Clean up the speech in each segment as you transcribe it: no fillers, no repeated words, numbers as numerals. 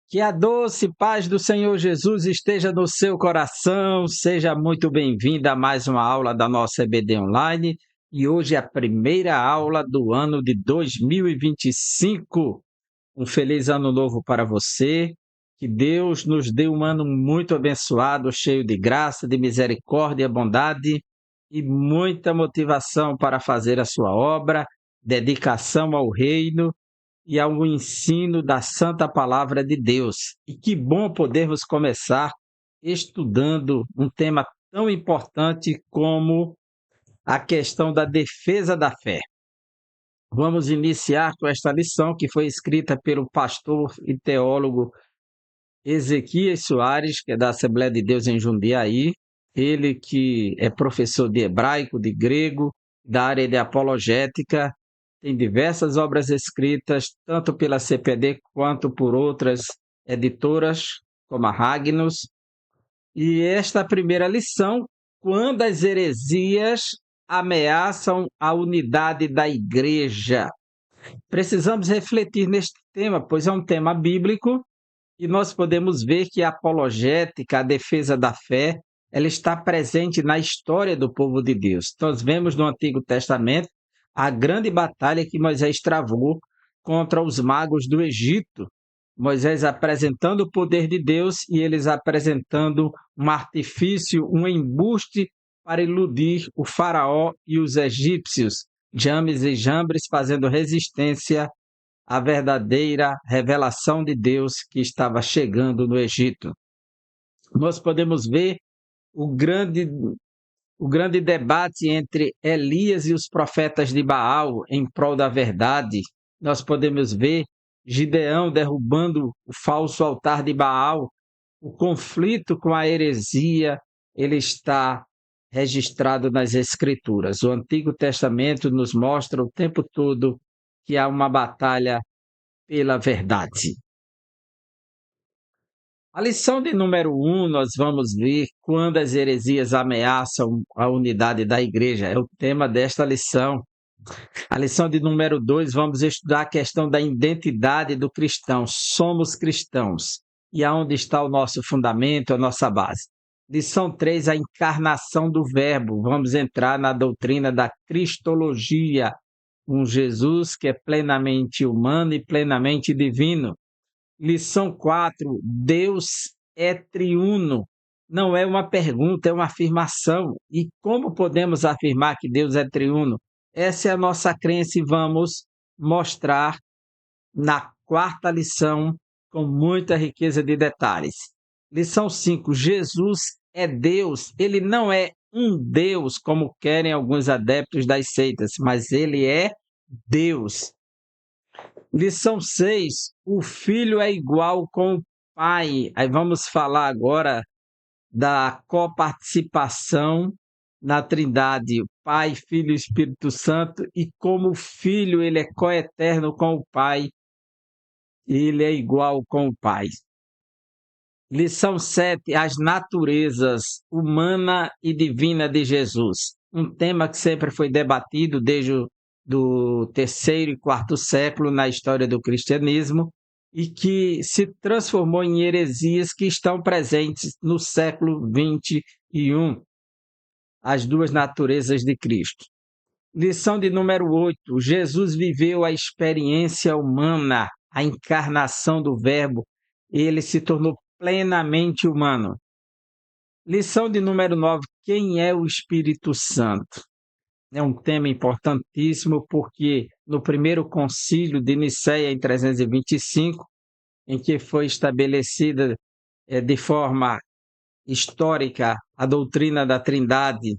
Que a doce paz do Senhor Jesus esteja no seu coração. Seja muito bem-vinda a mais uma aula da nossa EBD Online. E hoje é a primeira aula do ano de 2025. Um feliz ano novo para você. Que Deus nos dê um ano muito abençoado, cheio de graça, de misericórdia, bondade e muita motivação para fazer a sua obra, dedicação ao reino e ao ensino da Santa Palavra de Deus. E que bom podermos começar estudando um tema tão importante como a questão da defesa da fé. Vamos iniciar com esta lição que foi escrita pelo pastor e teólogo Ezequias Soares, que é da Assembleia de Deus em Jundiaí. Ele que é professor de hebraico, de grego, da área de apologética, tem diversas obras escritas, tanto pela CPD quanto por outras editoras, como a Ragnos. E esta primeira lição, quando as heresias ameaçam a unidade da igreja. Precisamos refletir neste tema, pois é um tema bíblico, e nós podemos ver que a apologética, a defesa da fé, ela está presente na história do povo de Deus. Nós vemos no Antigo Testamento a grande batalha que Moisés travou contra os magos do Egito. Moisés apresentando o poder de Deus e eles apresentando um artifício, um embuste para iludir o faraó e os egípcios, James e Jambres fazendo resistência à verdadeira revelação de Deus que estava chegando no Egito. Nós podemos ver o grande debate entre Elias e os profetas de Baal em prol da verdade. Nós podemos ver Gideão derrubando o falso altar de Baal. O conflito com a heresia, ele está registrado nas Escrituras. O Antigo Testamento nos mostra o tempo todo que há uma batalha pela verdade. A lição de número 1, nós vamos ver quando as heresias ameaçam a unidade da igreja. É o tema desta lição. A lição de número 2, vamos estudar a questão da identidade do cristão. Somos cristãos. E aonde está o nosso fundamento, a nossa base? Lição 3, a encarnação do verbo. Vamos entrar na doutrina da cristologia. Um Jesus que é plenamente humano e plenamente divino. Lição 4, Deus é triuno. Não é uma pergunta, é uma afirmação. E como podemos afirmar que Deus é triuno? Essa é a nossa crença e vamos mostrar na quarta lição com muita riqueza de detalhes. Lição 5, Jesus é Deus. Ele não é um Deus, como querem alguns adeptos das seitas, mas ele é Deus. Lição 6, o Filho é igual com o Pai. Aí vamos falar agora da coparticipação na Trindade, o Pai, Filho e Espírito Santo, e como o Filho ele é coeterno com o Pai, ele é igual com o Pai. Lição 7, as naturezas humana e divina de Jesus. Um tema que sempre foi debatido desde do terceiro e quarto século na história do cristianismo e que se transformou em heresias que estão presentes no século XXI, as duas naturezas de Cristo. Lição de número 8, Jesus viveu a experiência humana, a encarnação do verbo, ele se tornou plenamente humano. Lição de número 9, quem é o Espírito Santo? É um tema importantíssimo porque no primeiro concílio de Nicéia, em 325, em que foi estabelecida de forma histórica a doutrina da Trindade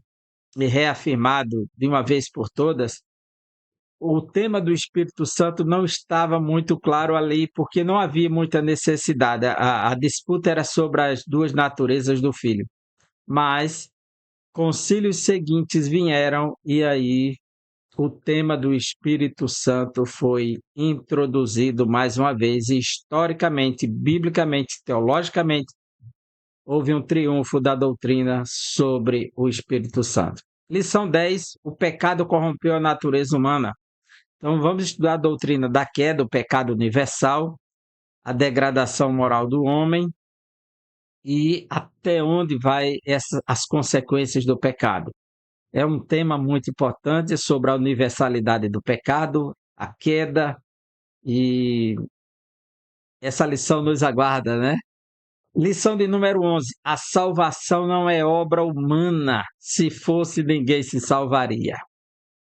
e reafirmado de uma vez por todas, o tema do Espírito Santo não estava muito claro ali, porque não havia muita necessidade. A disputa era sobre as duas naturezas do Filho. Mas concílios seguintes vieram e aí o tema do Espírito Santo foi introduzido mais uma vez, e historicamente, biblicamente, teologicamente, houve um triunfo da doutrina sobre o Espírito Santo. Lição 10, o pecado corrompeu a natureza humana. Então vamos estudar a doutrina da queda, o pecado universal, a degradação moral do homem e até onde vai as consequências do pecado. É um tema muito importante sobre a universalidade do pecado, a queda, e essa lição nos aguarda, né? Lição de número 11. A salvação não é obra humana. Se fosse, ninguém se salvaria.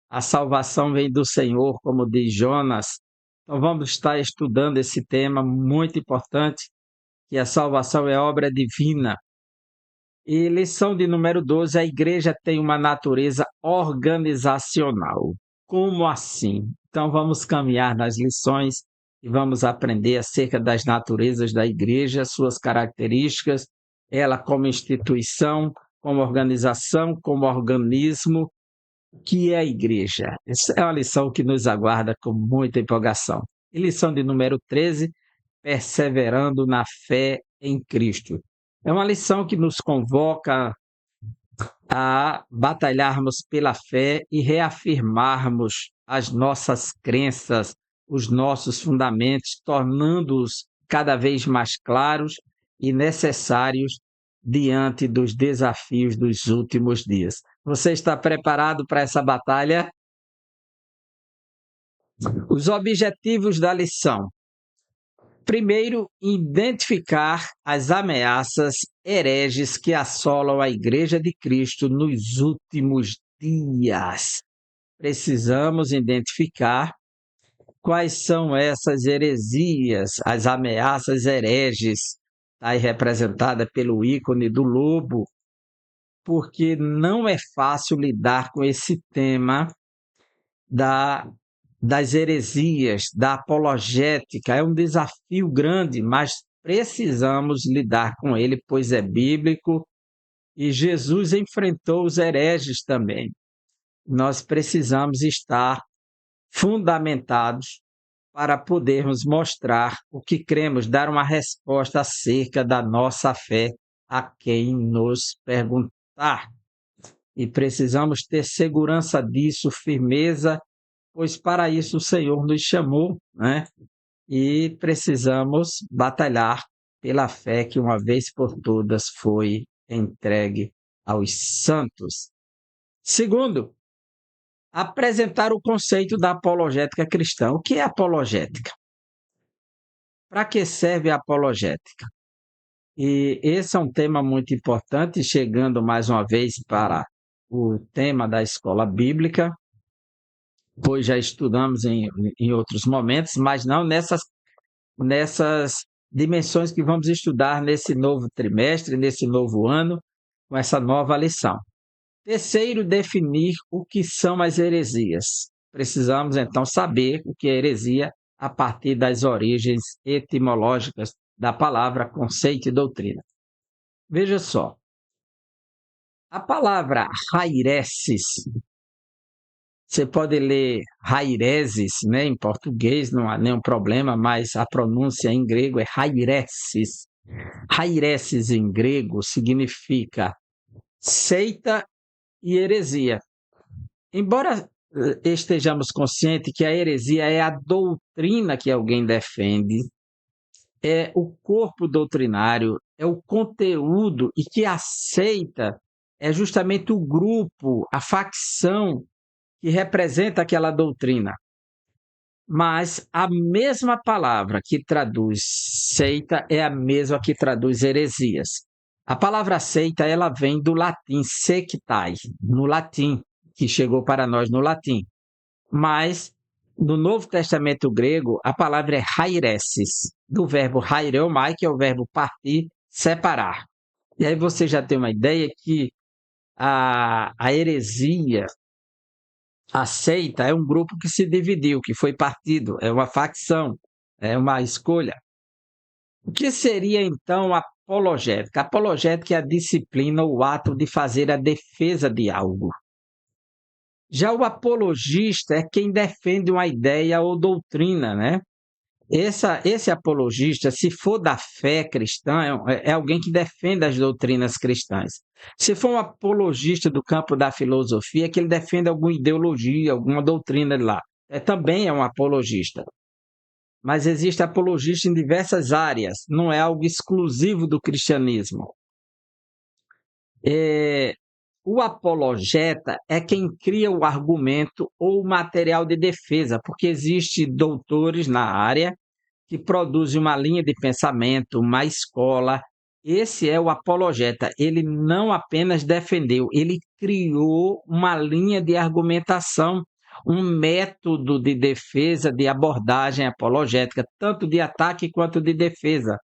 A salvação vem do Senhor, como diz Jonas. Então vamos estar estudando esse tema muito importante, que a salvação é obra divina. E lição de número 12, a igreja tem uma natureza organizacional. Como assim? Então vamos caminhar nas lições e vamos aprender acerca das naturezas da igreja, suas características, ela como instituição, como organização, como organismo. O que é a igreja? Essa é uma lição que nos aguarda com muita empolgação. E lição de número 13, perseverando na fé em Cristo. É uma lição que nos convoca a batalharmos pela fé e reafirmarmos as nossas crenças, os nossos fundamentos, tornando-os cada vez mais claros e necessários diante dos desafios dos últimos dias. Você está preparado para essa batalha? Os objetivos da lição. Primeiro, identificar as ameaças hereges que assolam a Igreja de Cristo nos últimos dias. Precisamos identificar quais são essas heresias, as ameaças hereges, aí representada pelo ícone do lobo, porque não é fácil lidar com esse tema das heresias, da apologética. É um desafio grande, mas precisamos lidar com ele, pois é bíblico, e Jesus enfrentou os hereges também. Nós precisamos estar fundamentados para podermos mostrar o que cremos, dar uma resposta acerca da nossa fé a quem nos perguntar. E precisamos ter segurança disso, firmeza, pois para isso o Senhor nos chamou, né? E precisamos batalhar pela fé que uma vez por todas foi entregue aos santos. Segundo, apresentar o conceito da apologética cristã. O que é apologética? Para que serve a apologética? E esse é um tema muito importante, chegando mais uma vez para o tema da escola bíblica, pois já estudamos em outros momentos, mas não nessas dimensões que vamos estudar nesse novo trimestre, nesse novo ano, com essa nova lição. Terceiro, definir o que são as heresias. Precisamos, então, saber o que é heresia a partir das origens etimológicas da palavra conceito e doutrina. Veja só, a palavra raireses, você pode ler raireses, né, em português, não há nenhum problema, mas a pronúncia em grego é raireses. Raireses em grego significa seita e heresia. Embora estejamos conscientes que a heresia é a doutrina que alguém defende, é o corpo doutrinário, é o conteúdo, e que a seita é justamente o grupo, a facção que representa aquela doutrina. Mas a mesma palavra que traduz seita é a mesma que traduz heresias. A palavra seita, ela vem do latim sectae, no latim, que chegou para nós no latim. Mas no Novo Testamento grego, a palavra é hairesis, do verbo haireomai, que é o verbo partir, separar. E aí você já tem uma ideia que a heresia, a seita, é um grupo que se dividiu, que foi partido, é uma facção, é uma escolha. O que seria, então, a apologética? A apologética é a disciplina, o ato de fazer a defesa de algo. Já o apologista é quem defende uma ideia ou doutrina, né? Esse apologista, se for da fé cristã, é alguém que defende as doutrinas cristãs. Se for um apologista do campo da filosofia, é que ele defende alguma ideologia, alguma doutrina lá. Também é um apologista. mas existe apologista em diversas áreas, não é algo exclusivo do cristianismo. O apologeta é quem cria o argumento ou o material de defesa, porque existem doutores na área que produzem uma linha de pensamento, uma escola. Esse é o apologeta. Ele não apenas defendeu, ele criou uma linha de argumentação, um método de defesa, de abordagem apologética, tanto de ataque quanto de defesa.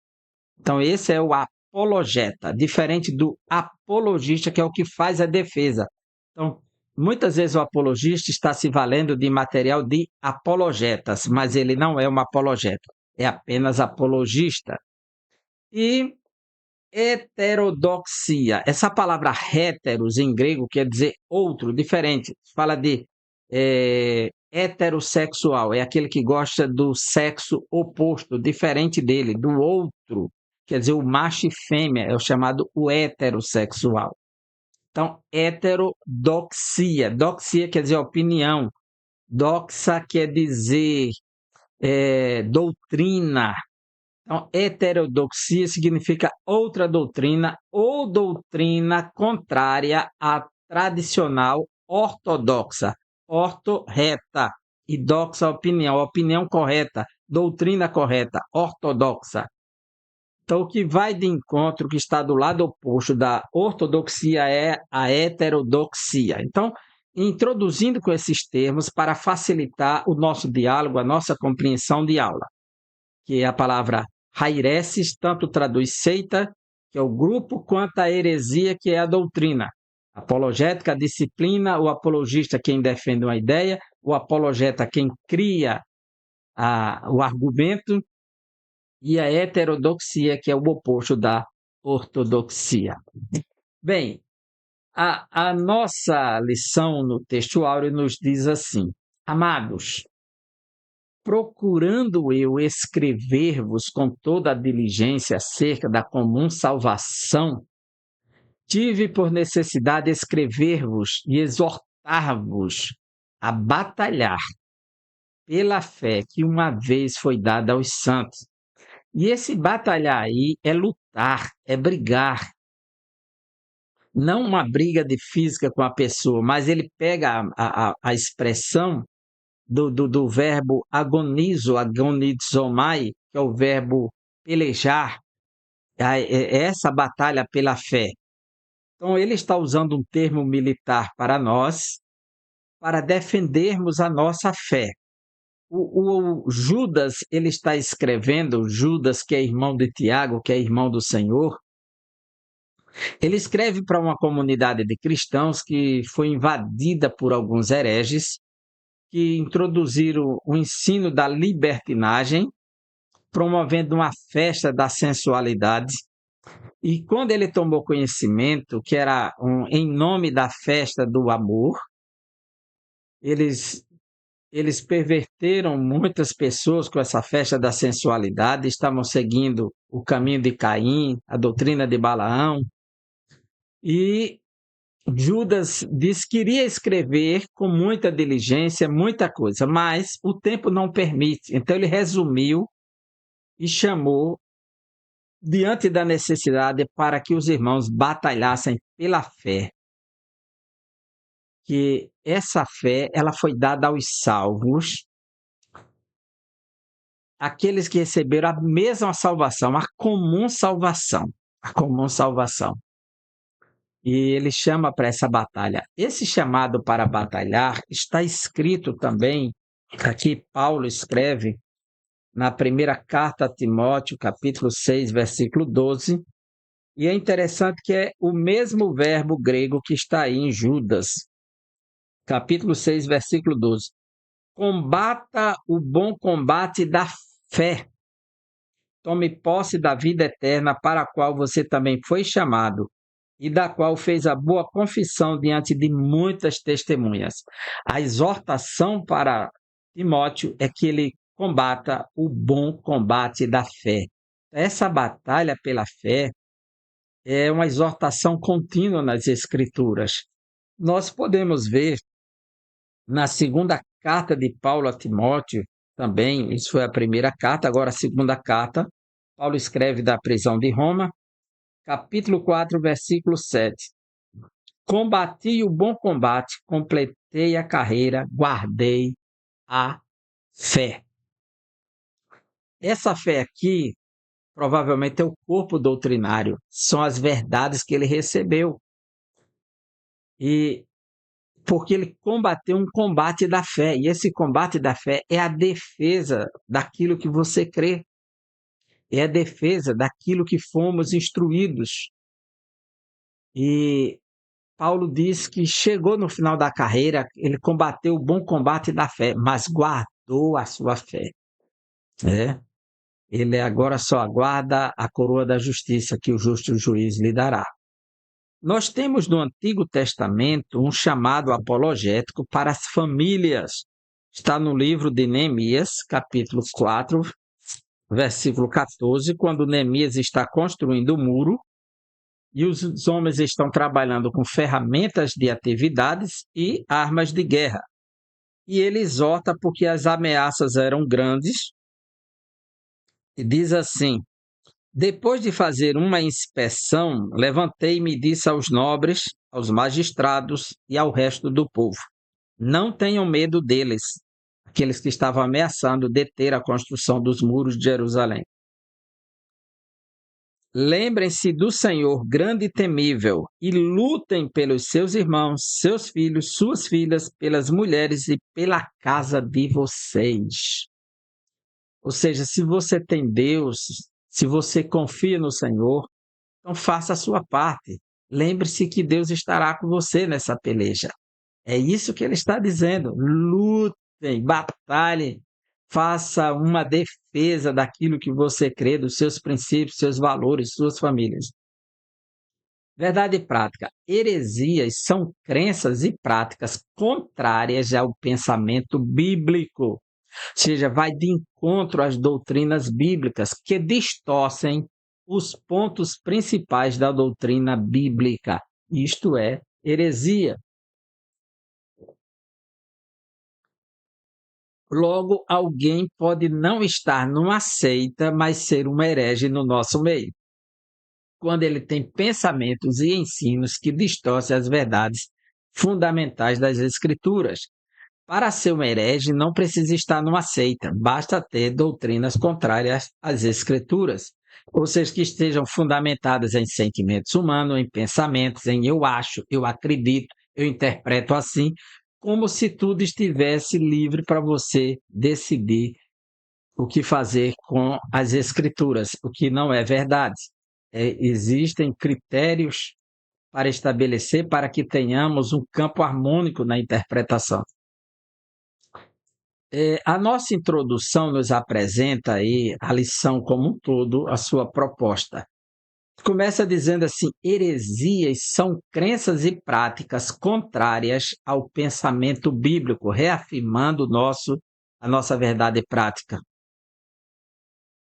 Então, esse é o apologeta, diferente do apologista, que é o que faz a defesa. Então, muitas vezes o apologista está se valendo de material de apologetas, mas ele não é um apologeta, é apenas apologista. E heterodoxia. Essa palavra heteros em grego quer dizer outro, diferente. Fala de heterossexual, é aquele que gosta do sexo oposto, diferente dele, do outro. Quer dizer, o macho e fêmea é o chamado o heterossexual. Então, heterodoxia. Doxia quer dizer opinião. Doxa quer dizer doutrina. Então, heterodoxia significa outra doutrina ou doutrina contrária à tradicional ortodoxa. Orto, reta, e doxa, opinião correta, doutrina correta, ortodoxa. Então, o que vai de encontro, que está do lado oposto da ortodoxia, é a heterodoxia. Então, introduzindo com esses termos para facilitar o nosso diálogo, a nossa compreensão de aula, que é a palavra hairesis, tanto traduz seita, que é o grupo, quanto a heresia, que é a doutrina. Apologética, a disciplina, o apologista, quem defende uma ideia, o apologeta, quem cria o argumento, e a heterodoxia, que é o oposto da ortodoxia. Bem, a nossa lição no texto áureo nos diz assim: amados, procurando eu escrever-vos com toda a diligência acerca da comum salvação, tive por necessidade escrever-vos e exortar-vos a batalhar pela fé que uma vez foi dada aos santos. E esse batalhar aí é lutar, é brigar. Não uma briga de física com a pessoa, mas ele pega a expressão do verbo agonizomai, que é o verbo pelejar, é essa batalha pela fé. Então, ele está usando um termo militar para nós, para defendermos a nossa fé. O Judas, ele está escrevendo, Judas, que é irmão de Tiago, que é irmão do Senhor, ele escreve para uma comunidade de cristãos que foi invadida por alguns hereges, que introduziram o ensino da libertinagem, promovendo uma festa da sensualidade. E quando ele tomou conhecimento que era em nome da festa do amor, eles perverteram muitas pessoas com essa festa da sensualidade, estavam seguindo o caminho de Caim, a doutrina de Balaão, e Judas disse que iria escrever com muita diligência, muita coisa, mas o tempo não permite. Então ele resumiu e chamou diante da necessidade para que os irmãos batalhassem pela fé. Que essa fé, ela foi dada aos salvos, aqueles que receberam a mesma salvação, a comum salvação, a comum salvação. E ele chama para essa batalha. Esse chamado para batalhar está escrito também, aqui Paulo escreve, na primeira carta a Timóteo, capítulo 6, versículo 12, e é interessante que é o mesmo verbo grego que está aí em Judas, capítulo 6, versículo 12. Combata o bom combate da fé. Tome posse da vida eterna para a qual você também foi chamado e da qual fez a boa confissão diante de muitas testemunhas. A exortação para Timóteo é que ele combata o bom combate da fé. Essa batalha pela fé é uma exortação contínua nas Escrituras. Nós podemos ver na segunda carta de Paulo a Timóteo, também, isso foi a primeira carta, agora a segunda carta. Paulo escreve da prisão de Roma, capítulo 4, versículo 7. Combati o bom combate, completei a carreira, guardei a fé. Essa fé aqui, provavelmente é o corpo doutrinário, são as verdades que ele recebeu. E porque ele combateu um combate da fé, e esse combate da fé é a defesa daquilo que você crê, é a defesa daquilo que fomos instruídos. E Paulo diz que chegou no final da carreira, ele combateu o bom combate da fé, mas guardou a sua fé. Né? Ele agora só aguarda a coroa da justiça que o justo juiz lhe dará. Nós temos no Antigo Testamento um chamado apologético para as famílias. Está no livro de Neemias, capítulo 4, versículo 14, quando Neemias está construindo o muro e os homens estão trabalhando com ferramentas de atividades e armas de guerra. E ele exorta porque as ameaças eram grandes e diz assim: depois de fazer uma inspeção, levantei-me e disse aos nobres, aos magistrados e ao resto do povo: não tenham medo deles, aqueles que estavam ameaçando deter a construção dos muros de Jerusalém. Lembrem-se do Senhor grande e temível e lutem pelos seus irmãos, seus filhos, suas filhas, pelas mulheres e pela casa de vocês. Ou seja, se você tem Deus, se você confia no Senhor, então faça a sua parte. Lembre-se que Deus estará com você nessa peleja. É isso que ele está dizendo. Lutem, batalhem, faça uma defesa daquilo que você crê, dos seus princípios, seus valores, suas famílias. Verdade e prática. Heresias são crenças e práticas contrárias ao pensamento bíblico. Ou seja, vai de encontro às doutrinas bíblicas que distorcem os pontos principais da doutrina bíblica. Isto é heresia. Logo, alguém pode não estar numa seita, mas ser um herege no nosso meio, quando ele tem pensamentos e ensinos que distorcem as verdades fundamentais das Escrituras. Para ser um herege, não precisa estar numa seita, basta ter doutrinas contrárias às Escrituras, ou seja, que estejam fundamentadas em sentimentos humanos, em pensamentos, em eu acho, eu acredito, eu interpreto assim, como se tudo estivesse livre para você decidir o que fazer com as Escrituras, o que não é verdade. Existem critérios para estabelecer para que tenhamos um campo harmônico na interpretação. A nossa introdução nos apresenta aí a lição como um todo, a sua proposta. Começa dizendo assim: heresias são crenças e práticas contrárias ao pensamento bíblico, reafirmando a nossa verdade prática.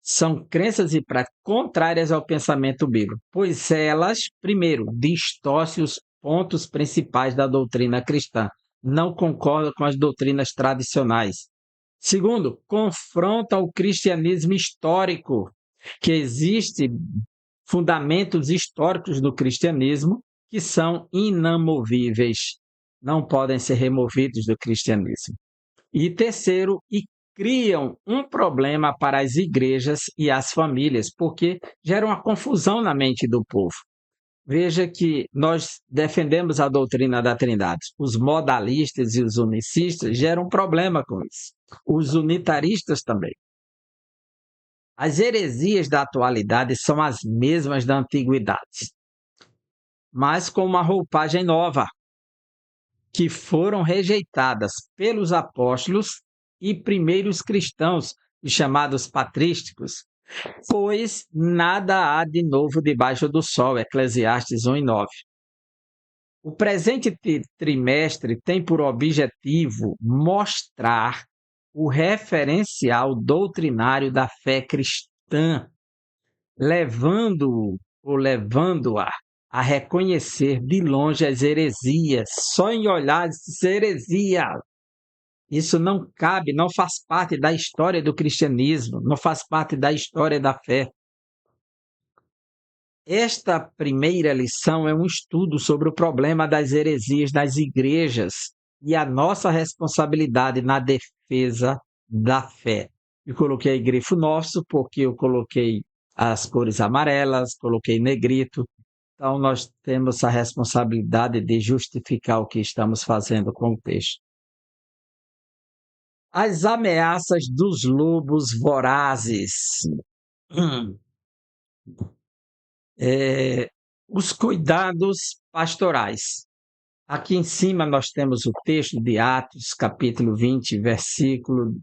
São crenças e práticas contrárias ao pensamento bíblico, pois elas, primeiro, distorcem os pontos principais da doutrina cristã, não concordam com as doutrinas tradicionais. Segundo, confronta o cristianismo histórico, que existe fundamentos históricos do cristianismo que são inamovíveis, não podem ser removidos do cristianismo. E terceiro, e criam um problema para as igrejas e as famílias, porque geram uma confusão na mente do povo. Veja que nós defendemos a doutrina da Trindade. Os modalistas e os unicistas geram problema com isso. Os unitaristas também. As heresias da atualidade são as mesmas da antiguidade, mas com uma roupagem nova, que foram rejeitadas pelos apóstolos e primeiros cristãos, os chamados patrísticos, pois nada há de novo debaixo do sol, Eclesiastes 1:9. O presente trimestre tem por objetivo mostrar o referencial doutrinário da fé cristã, levando-a a reconhecer de longe as heresias. Só em olhar essa heresia, Isso não cabe, não faz parte da história do cristianismo, não faz parte da história da fé. Esta primeira lição é um estudo sobre o problema das heresias nas igrejas e a nossa responsabilidade na defesa da fé. Eu coloquei grifo nosso porque eu coloquei as cores amarelas, coloquei negrito. Então, nós temos a responsabilidade de justificar o que estamos fazendo com o texto. As ameaças dos lobos vorazes. Os cuidados pastorais. Aqui em cima nós temos o texto de Atos, capítulo 20, versículo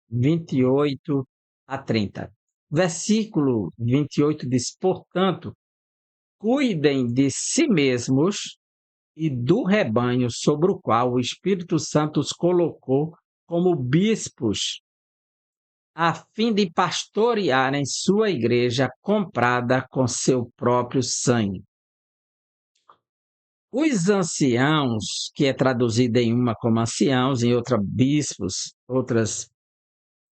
28 a 30. Versículo 28 diz: portanto, cuidem de si mesmos e do rebanho sobre o qual o Espírito Santo os colocou como bispos, a fim de pastorearem sua igreja comprada com seu próprio sangue. Os anciãos, que é traduzido em uma como anciãos, em outra bispos, outras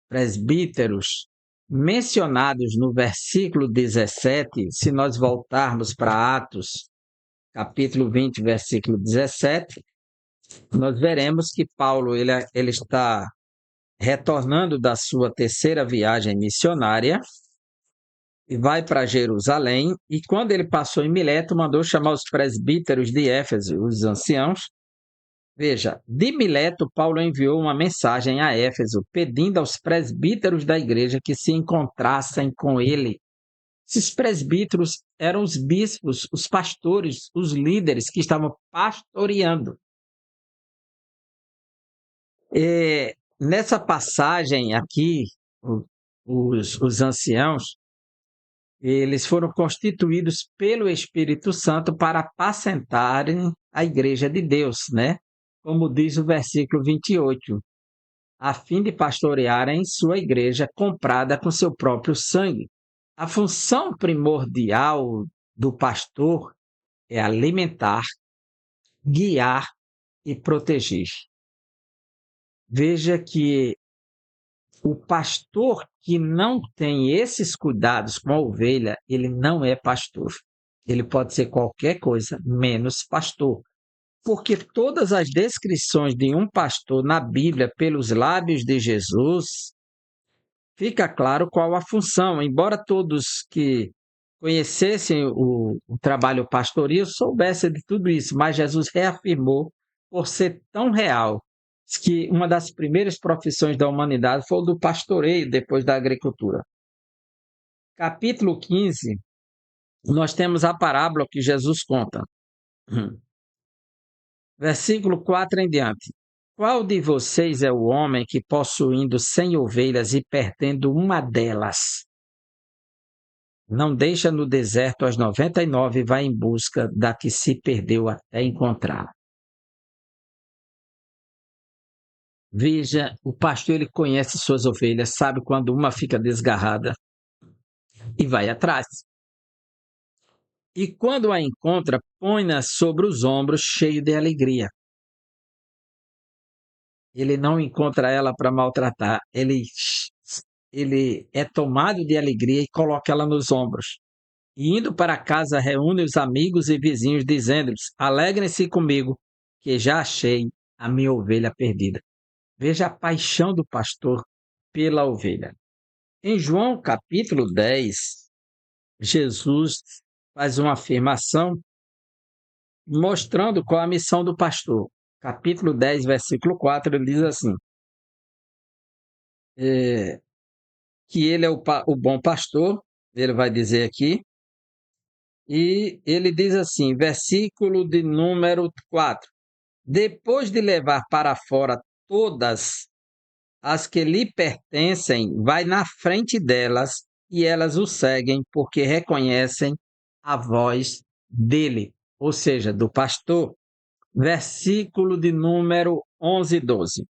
presbíteros, mencionados no versículo 17, se nós voltarmos para Atos, capítulo 20, versículo 17, nós veremos que Paulo ele está retornando da sua terceira viagem missionária e vai para Jerusalém, e quando ele passou em Mileto, mandou chamar os presbíteros de Éfeso, os anciãos. Veja, de Mileto, Paulo enviou uma mensagem a Éfeso, pedindo aos presbíteros da igreja que se encontrassem com ele. Esses presbíteros eram os bispos, os pastores, os líderes que estavam pastoreando. Nessa passagem aqui, os anciãos, eles foram constituídos pelo Espírito Santo para apacentarem a igreja de Deus, né? Como diz o versículo 28, a fim de pastorearem sua igreja comprada com seu próprio sangue. A função primordial do pastor é alimentar, guiar e proteger. Veja que o pastor que não tem esses cuidados com a ovelha, ele não é pastor. Ele pode ser qualquer coisa, menos pastor. Porque todas as descrições de um pastor na Bíblia pelos lábios de Jesus, fica claro qual a função. Embora todos que conhecessem o trabalho pastoril soubessem de tudo isso, mas Jesus reafirmou, por ser tão real, que uma das primeiras profissões da humanidade foi o do pastoreio depois da agricultura. Capítulo 15, nós temos a parábola que Jesus conta. Versículo 4 em diante. Qual de vocês é o homem que, possuindo 100 ovelhas e perdendo uma delas, não deixa no deserto as 99 e vai em busca da que se perdeu até encontrar? Veja, o pastor ele conhece suas ovelhas, sabe quando uma fica desgarrada e vai atrás. E quando a encontra, põe-na sobre os ombros cheio de alegria. Ele não encontra ela para maltratar, ele é tomado de alegria e coloca ela nos ombros. E indo para casa, reúne os amigos e vizinhos, dizendo-lhes: alegrem-se comigo, que já achei a minha ovelha perdida. Veja a paixão do pastor pela ovelha. Em João capítulo 10, Jesus faz uma afirmação mostrando qual a missão do pastor. Capítulo 10, versículo 4, ele diz assim, que ele é o bom pastor, ele vai dizer aqui, e ele diz assim, versículo de número 4, depois de levar para fora todas as que lhe pertencem, vai na frente delas e elas o seguem porque reconhecem a voz dele, ou seja, do pastor. Versículo de número 11 e 12.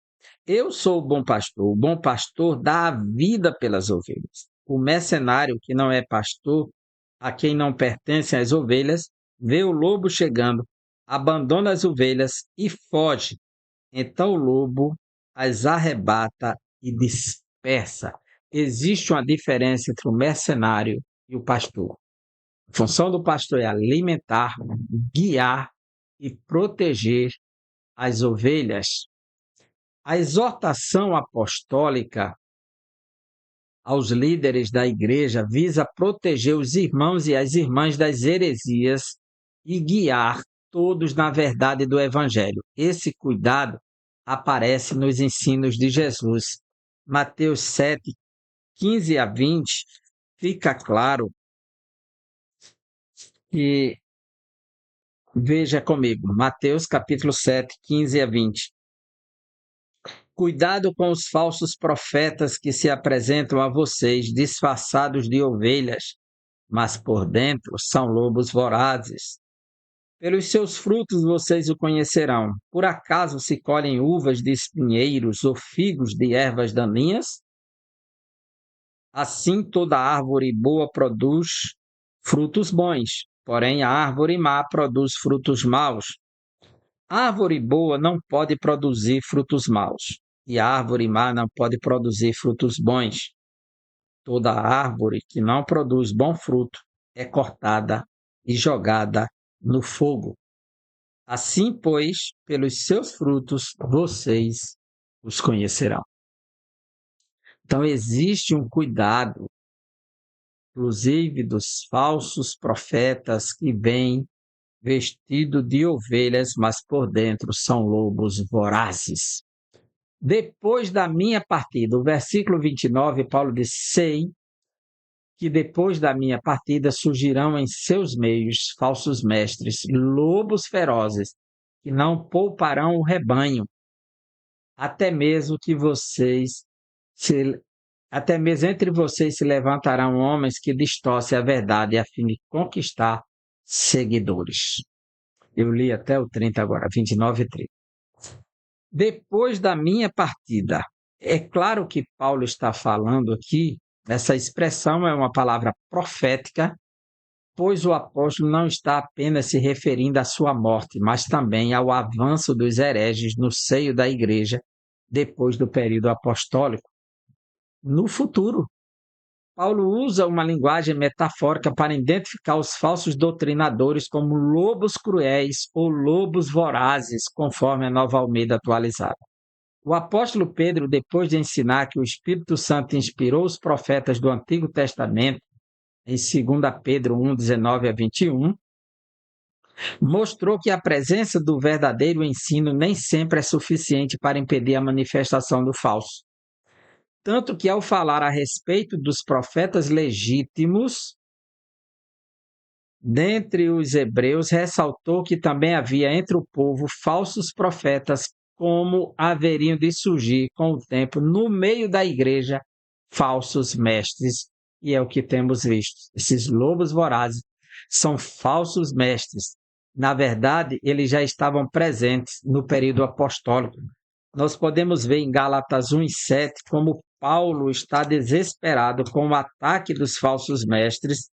Eu sou o bom pastor dá a vida pelas ovelhas. O mercenário que não é pastor, a quem não pertencem as ovelhas, vê o lobo chegando, abandona as ovelhas e foge. Então o lobo as arrebata e dispersa. Existe uma diferença entre o mercenário e o pastor. A função do pastor é alimentar, guiar e proteger as ovelhas. A exortação apostólica aos líderes da igreja visa proteger os irmãos e as irmãs das heresias e guiar todos na verdade do evangelho. Esse cuidado aparece nos ensinos de Jesus. Mateus 7, 15 a 20, fica claro que, veja comigo, Mateus capítulo 7, 15 a 20. Cuidado com os falsos profetas que se apresentam a vocês disfarçados de ovelhas, mas por dentro são lobos vorazes. Pelos seus frutos vocês o conhecerão. Por acaso se colhem uvas de espinheiros ou figos de ervas daninhas? Assim toda árvore boa produz frutos bons, porém a árvore má produz frutos maus. A árvore boa não pode produzir frutos maus, e a árvore má não pode produzir frutos bons. Toda árvore que não produz bom fruto é cortada e jogada no fogo. Assim, pois, pelos seus frutos vocês os conhecerão. Então, existe um cuidado, inclusive dos falsos profetas que vêm vestidos de ovelhas, mas por dentro são lobos vorazes. Depois da minha partida, o versículo 29, Paulo diz: sei que depois da minha partida surgirão em seus meios falsos mestres, lobos ferozes, que não pouparão o rebanho, até mesmo até mesmo entre vocês se levantarão homens que distorcem a verdade a fim de conquistar seguidores. Eu li até o 30 agora, 29 e 30. Depois da minha partida, é claro que Paulo está falando aqui, essa expressão é uma palavra profética, pois o apóstolo não está apenas se referindo à sua morte, mas também ao avanço dos hereges no seio da igreja depois do período apostólico. No futuro, Paulo usa uma linguagem metafórica para identificar os falsos doutrinadores como lobos cruéis ou lobos vorazes, conforme a Nova Almeida atualizada. O apóstolo Pedro, depois de ensinar que o Espírito Santo inspirou os profetas do Antigo Testamento, em 2 Pedro 1, 19 a 21, mostrou que a presença do verdadeiro ensino nem sempre é suficiente para impedir a manifestação do falso. Tanto que, ao falar a respeito dos profetas legítimos, dentre os hebreus, ressaltou que também havia entre o povo falsos profetas, como haveriam de surgir com o tempo no meio da igreja falsos mestres, e é o que temos visto. Esses lobos vorazes são falsos mestres. Na verdade, eles já estavam presentes no período apostólico. Nós podemos ver em Gálatas 1:7 como Paulo está desesperado com o ataque dos falsos mestres,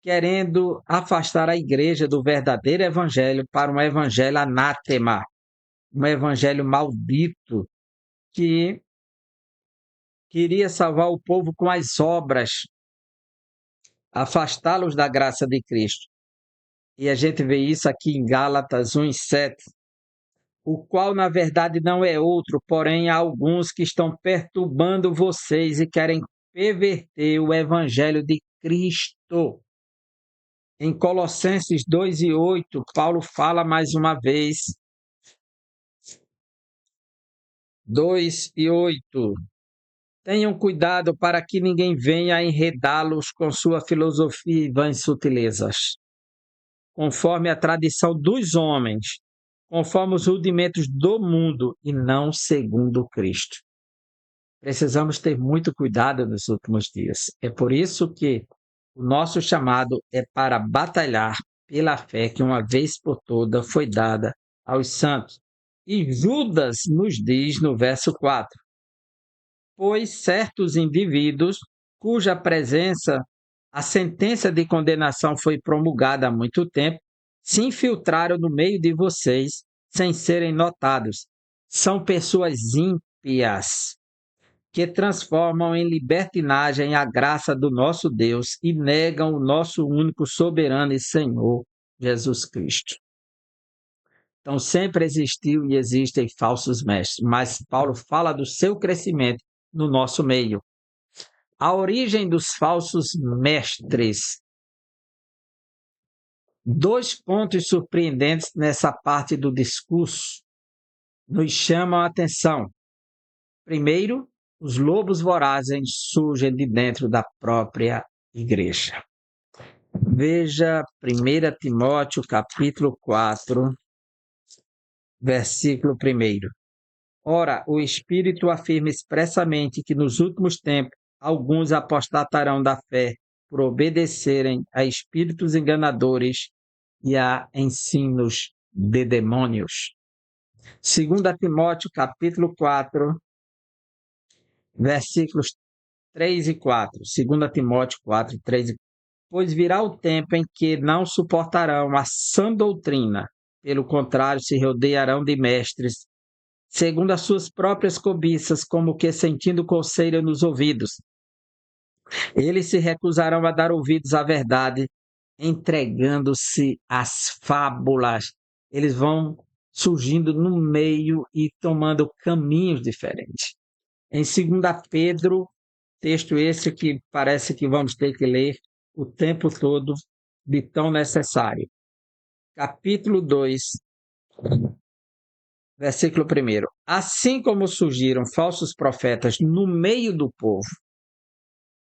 querendo afastar a igreja do verdadeiro evangelho para um evangelho anátema, um evangelho maldito, que queria salvar o povo com as obras, afastá-los da graça de Cristo. E a gente vê isso aqui em Gálatas 1:7, o qual na verdade não é outro, porém há alguns que estão perturbando vocês e querem perverter o evangelho de Cristo. Em Colossenses 2:8, Paulo fala mais uma vez, 2:8, tenham cuidado para que ninguém venha enredá-los com sua filosofia e vãs sutilezas, conforme a tradição dos homens, conforme os rudimentos do mundo e não segundo Cristo. Precisamos ter muito cuidado nos últimos dias. É por isso que o nosso chamado é para batalhar pela fé que uma vez por toda foi dada aos santos. E Judas nos diz no verso 4, pois certos indivíduos cuja presença a sentença de condenação foi promulgada há muito tempo, se infiltraram no meio de vocês sem serem notados. São pessoas ímpias que transformam em libertinagem a graça do nosso Deus e negam o nosso único soberano e Senhor, Jesus Cristo. Então, sempre existiu e existem falsos mestres, mas Paulo fala do seu crescimento no nosso meio. A origem dos falsos mestres. 2 pontos surpreendentes nessa parte do discurso nos chamam a atenção. Primeiro, os lobos vorazes surgem de dentro da própria igreja. Veja 1 Timóteo capítulo 4, versículo 1. Ora, o Espírito afirma expressamente que nos últimos tempos alguns apostatarão da fé por obedecerem a espíritos enganadores e a ensinos de demônios. 2 Timóteo capítulo 4, versículos 3 e 4. 2 Timóteo 4, 3 e 4. Pois virá o tempo em que não suportarão a sã doutrina, pelo contrário, se rodearão de mestres, segundo as suas próprias cobiças, como que sentindo coceira nos ouvidos. Eles se recusarão a dar ouvidos à verdade, entregando-se às fábulas. Eles vão surgindo no meio e tomando caminhos diferentes. Em 2 Pedro, texto esse que parece que vamos ter que ler o tempo todo, de tão necessário. Capítulo 2, versículo 1. Assim como surgiram falsos profetas no meio do povo,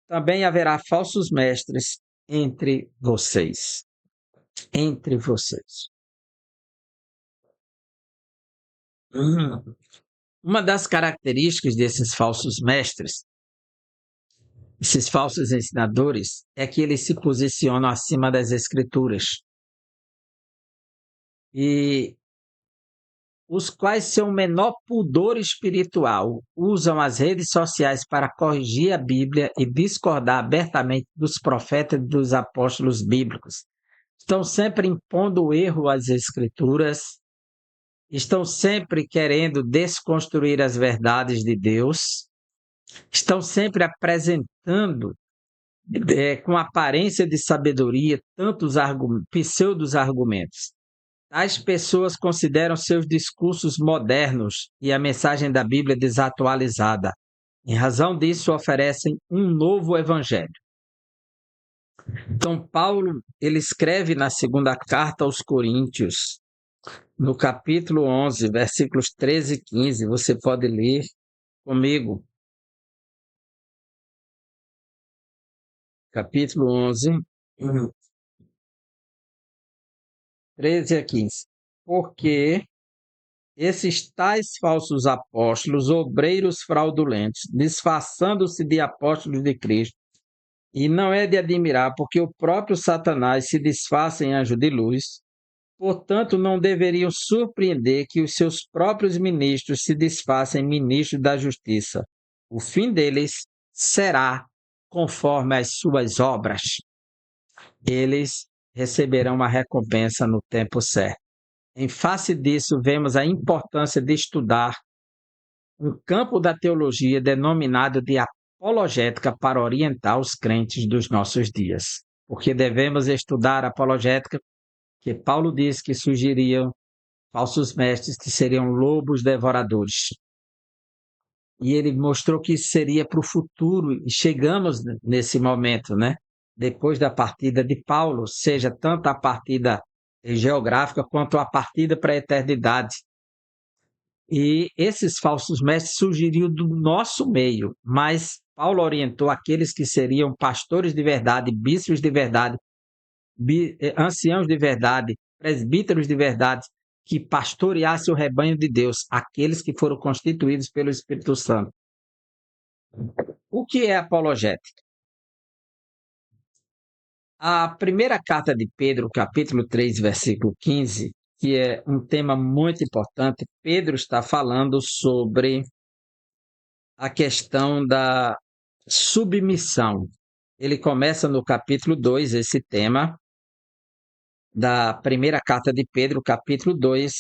também haverá falsos mestres entre vocês. Entre vocês. Uma das características desses falsos mestres, esses falsos ensinadores, é que eles se posicionam acima das escrituras. E os quais seu menor pudor espiritual usam as redes sociais para corrigir a Bíblia e discordar abertamente dos profetas e dos apóstolos bíblicos. Estão sempre impondo o erro às escrituras, estão sempre querendo desconstruir as verdades de Deus, estão sempre apresentando com aparência de sabedoria tantos pseudos argumentos. Tais pessoas consideram seus discursos modernos e a mensagem da Bíblia desatualizada. Em razão disso, oferecem um novo evangelho. Então, Paulo, ele escreve na segunda carta aos Coríntios, no capítulo 11, versículos 13 e 15, você pode ler comigo. Capítulo 11, 13 a 15. Porque esses tais falsos apóstolos, obreiros fraudulentos, disfarçando-se de apóstolos de Cristo, e não é de admirar, porque o próprio Satanás se disfarça em anjo de luz, portanto não deveriam surpreender que os seus próprios ministros se disfarcem ministros da justiça. O fim deles será conforme as suas obras. Eles receberão uma recompensa no tempo certo. Em face disso, vemos a importância de estudar um campo da teologia denominado de apologética para orientar os crentes dos nossos dias. Porque devemos estudar a apologética, que Paulo diz que surgiriam falsos mestres que seriam lobos devoradores. E ele mostrou que isso seria para o futuro, e chegamos nesse momento, né? Depois da partida de Paulo, seja tanto a partida geográfica quanto a partida para a eternidade. E esses falsos mestres surgiriam do nosso meio, mas Paulo orientou aqueles que seriam pastores de verdade, bispos de verdade, anciãos de verdade, presbíteros de verdade, que pastoreassem o rebanho de Deus, aqueles que foram constituídos pelo Espírito Santo. O que é apologética? A primeira carta de Pedro, capítulo 3, versículo 15, que é um tema muito importante, Pedro está falando sobre a questão da submissão. Ele começa no capítulo 2, esse tema, da primeira carta de Pedro, capítulo 2,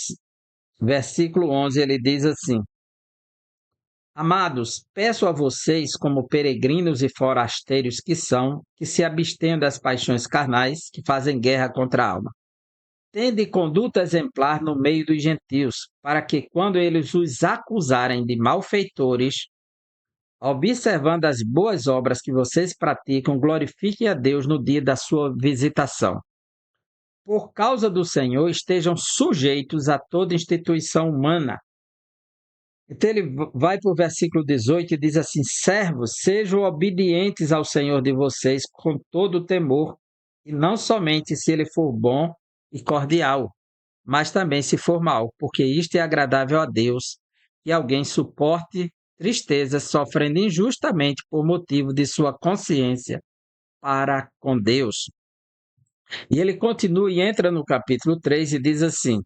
Versículo 11, ele diz assim: Amados, peço a vocês, como peregrinos e forasteiros que são, que se abstenham das paixões carnais que fazem guerra contra a alma. Tende conduta exemplar no meio dos gentios, para que, quando eles os acusarem de malfeitores, observando as boas obras que vocês praticam, glorifiquem a Deus no dia da sua visitação. Por causa do Senhor, estejam sujeitos a toda instituição humana. Então ele vai para o versículo 18 e diz assim: Servos, sejam obedientes ao Senhor de vocês com todo o temor, e não somente se ele for bom e cordial, mas também se for mal, porque isto é agradável a Deus, que alguém suporte tristezas sofrendo injustamente por motivo de sua consciência para com Deus. E ele continua e entra no capítulo 3 e diz assim: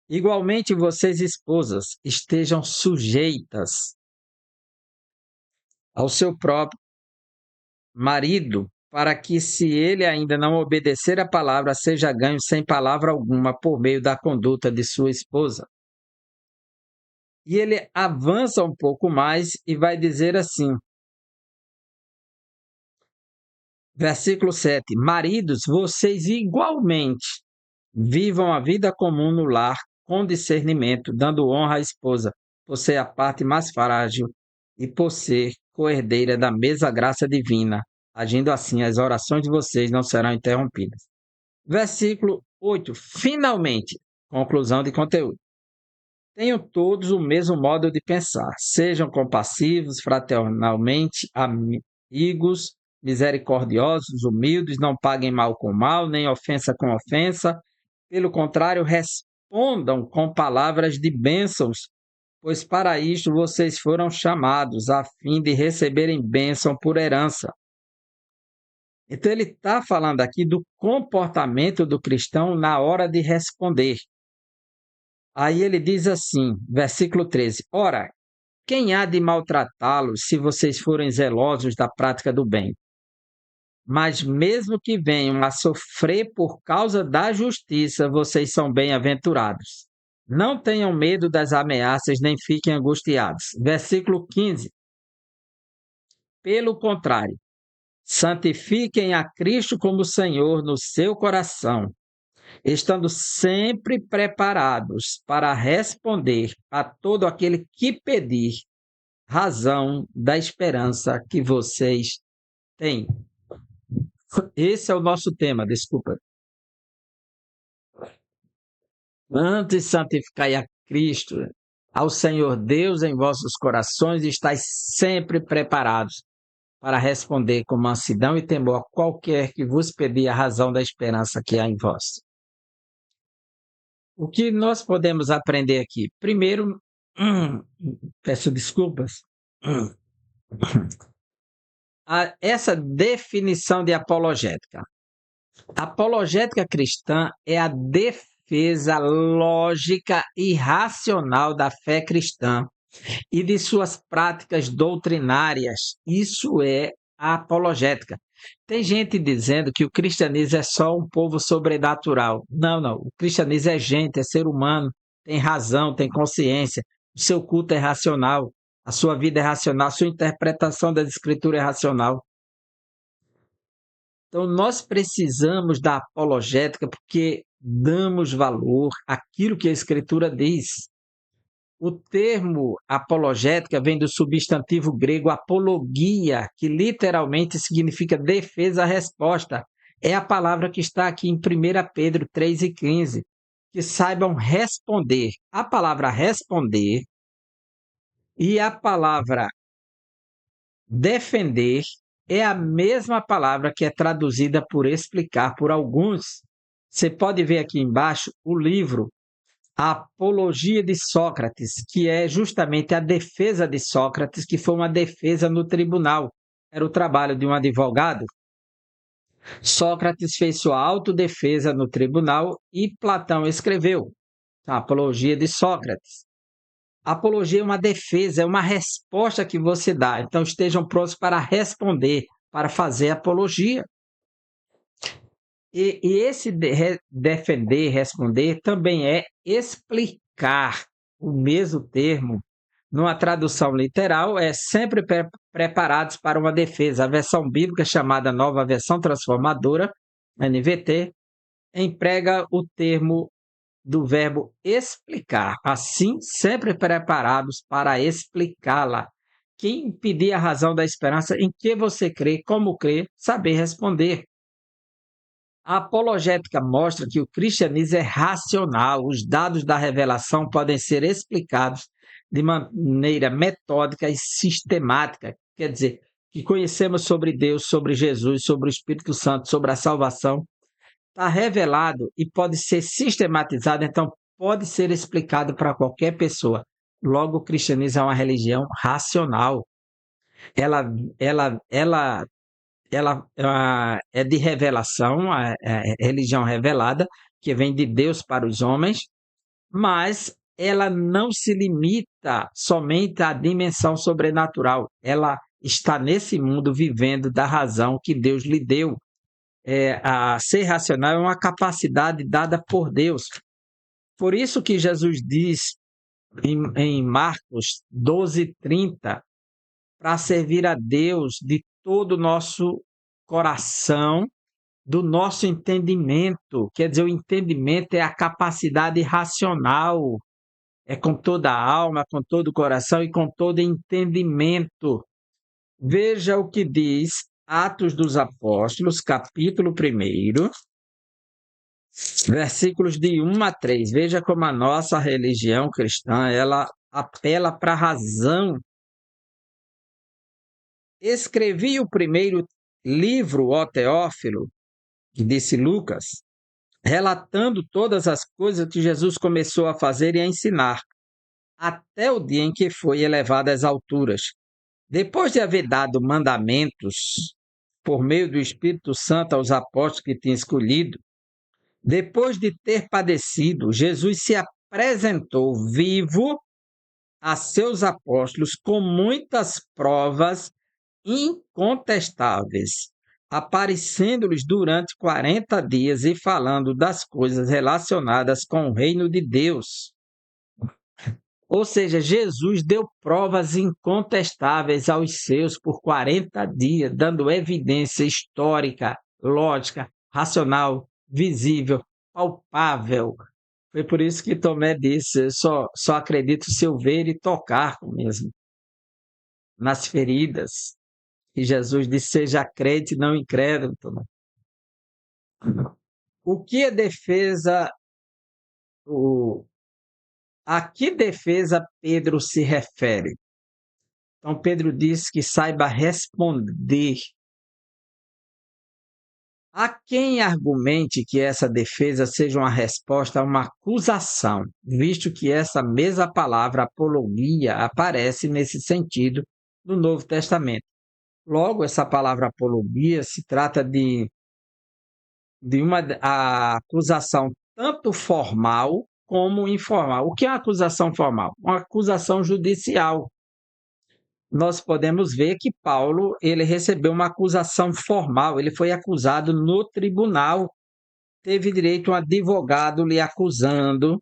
Igualmente vocês, esposas, estejam sujeitas ao seu próprio marido, para que, se ele ainda não obedecer a palavra, seja ganho sem palavra alguma por meio da conduta de sua esposa. E ele avança um pouco mais e vai dizer assim, versículo 7: Maridos, vocês igualmente vivam a vida comum no lar com discernimento, dando honra à esposa, por ser a parte mais frágil e por ser coerdeira da mesma graça divina. Agindo assim, as orações de vocês não serão interrompidas. Versículo 8. Finalmente, conclusão de conteúdo. Tenham todos o mesmo modo de pensar. Sejam compassivos, fraternalmente amigos, misericordiosos, humildes, não paguem mal com mal, nem ofensa com ofensa. Pelo contrário, respondam com palavras de bênçãos, pois para isto vocês foram chamados, a fim de receberem bênção por herança. Então, ele está falando aqui do comportamento do cristão na hora de responder. Aí ele diz assim, versículo 13: Ora, quem há de maltratá-los se vocês forem zelosos da prática do bem? Mas mesmo que venham a sofrer por causa da justiça, vocês são bem-aventurados. Não tenham medo das ameaças, nem fiquem angustiados. Versículo 15. Pelo contrário, santifiquem a Cristo como Senhor no seu coração, estando sempre preparados para responder a todo aquele que pedir razão da esperança que vocês têm. Esse é o nosso tema, desculpa. Antes santificai a Cristo, ao Senhor Deus em vossos corações, e estáis sempre preparados para responder com mansidão e temor a qualquer que vos pedir a razão da esperança que há em vós. O que nós podemos aprender aqui? Primeiro, peço desculpas, essa definição de apologética. A apologética cristã é a defesa lógica e racional da fé cristã e de suas práticas doutrinárias. Isso é a apologética. Tem gente dizendo que o cristianismo é só um povo sobrenatural. Não, não. O cristianismo é gente, é ser humano, tem razão, tem consciência. O seu culto é racional, a sua vida é racional, a sua interpretação das escrituras é racional. Então, nós precisamos da apologética porque damos valor àquilo que a Escritura diz. O termo apologética vem do substantivo grego apologia, que literalmente significa defesa-resposta. É a palavra que está aqui em 1 Pedro 3,15. Que saibam responder. A palavra responder e a palavra defender é a mesma palavra que é traduzida por explicar por alguns. Você pode ver aqui embaixo o livro A Apologia de Sócrates, que é justamente a defesa de Sócrates, que foi uma defesa no tribunal. Era o trabalho de um advogado. Sócrates fez sua autodefesa no tribunal e Platão escreveu a Apologia de Sócrates. A apologia é uma defesa, é uma resposta que você dá. Então estejam prontos para responder, para fazer apologia. E esse defender, responder, também é explicar. O mesmo termo, numa tradução literal, é sempre preparados para uma defesa. A versão bíblica, chamada Nova Versão Transformadora, NVT, emprega o termo do verbo explicar. Assim, sempre preparados para explicá-la. Quem pedir a razão da esperança, em que você crê, como crê, saber responder. A apologética mostra que o cristianismo é racional. Os dados da revelação podem ser explicados de maneira metódica e sistemática. Quer dizer, que conhecemos sobre Deus, sobre Jesus, sobre o Espírito Santo, sobre a salvação, está revelado e pode ser sistematizado, então pode ser explicado para qualquer pessoa. Logo, o cristianismo é uma religião racional. Ela, ela é de revelação, a religião revelada, que vem de Deus para os homens, mas ela não se limita somente à dimensão sobrenatural. Ela está nesse mundo vivendo da razão que Deus lhe deu. A ser racional é uma capacidade dada por Deus. Por isso que Jesus diz em Marcos 12:30, para servir a Deus de todo o nosso coração, do nosso entendimento. Quer dizer, o entendimento é a capacidade racional, é com toda a alma, com todo o coração e com todo entendimento. Veja o que diz Atos dos Apóstolos, capítulo 1, versículos de 1 a 3. Veja como a nossa religião cristã, ela apela para a razão. Escrevi o primeiro livro, ó Teófilo, que disse Lucas, relatando todas as coisas que Jesus começou a fazer e a ensinar, até o dia em que foi elevado às alturas. Depois de haver dado mandamentos por meio do Espírito Santo aos apóstolos que tinha escolhido, depois de ter padecido, Jesus se apresentou vivo a seus apóstolos com muitas provas incontestáveis, aparecendo-lhes durante 40 dias e falando das coisas relacionadas com o reino de Deus. Ou seja, Jesus deu provas incontestáveis aos seus por 40 dias, dando evidência histórica, lógica, racional, visível, palpável. Foi por isso que Tomé disse: eu só acredito se eu ver e tocar mesmo nas feridas. E Jesus disse: seja crente, não incrédulo. Tomé. O que é defesa? A que defesa Pedro se refere? Então, Pedro diz que saiba responder. Há quem argumente que essa defesa seja uma resposta a uma acusação, visto que essa mesma palavra, apologia, aparece nesse sentido no Novo Testamento. Logo, essa palavra apologia se trata de uma acusação tanto formal como informal. O que é uma acusação formal? Uma acusação judicial. Nós podemos ver que Paulo ele recebeu uma acusação formal, ele foi acusado no tribunal, teve direito a um advogado lhe acusando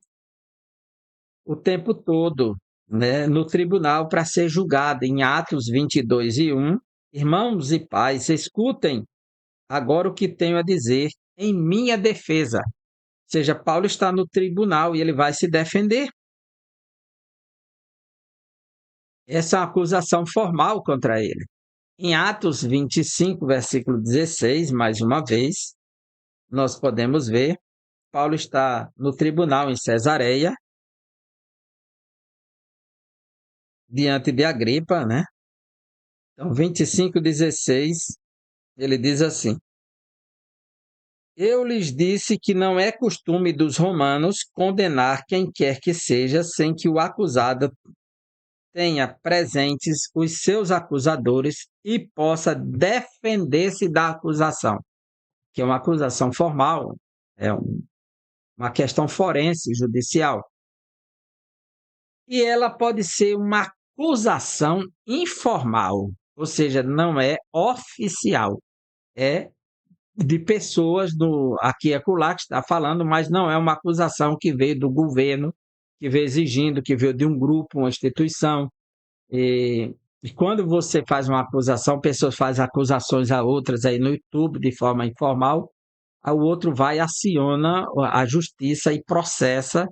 o tempo todo, né, no tribunal para ser julgado. Em Atos 22:1, irmãos e pais, escutem agora o que tenho a dizer em minha defesa. Ou seja, Paulo está no tribunal e ele vai se defender. Essa é uma acusação formal contra ele. Em Atos 25, versículo 16, mais uma vez, nós podemos ver, Paulo está no tribunal em Cesareia, diante de Agripa, né? Então, 25:16, ele diz assim: eu lhes disse que não é costume dos romanos condenar quem quer que seja sem que o acusado tenha presentes os seus acusadores e possa defender-se da acusação, que é uma acusação formal, é uma questão forense, judicial. E ela pode ser uma acusação informal, ou seja, não é oficial, é de pessoas aqui e acolá que está falando, mas não é uma acusação que veio do governo, que veio exigindo, que veio de um grupo, uma instituição. E quando você faz uma acusação, pessoas fazem acusações a outras aí no YouTube de forma informal, o outro vai, aciona a justiça e processa,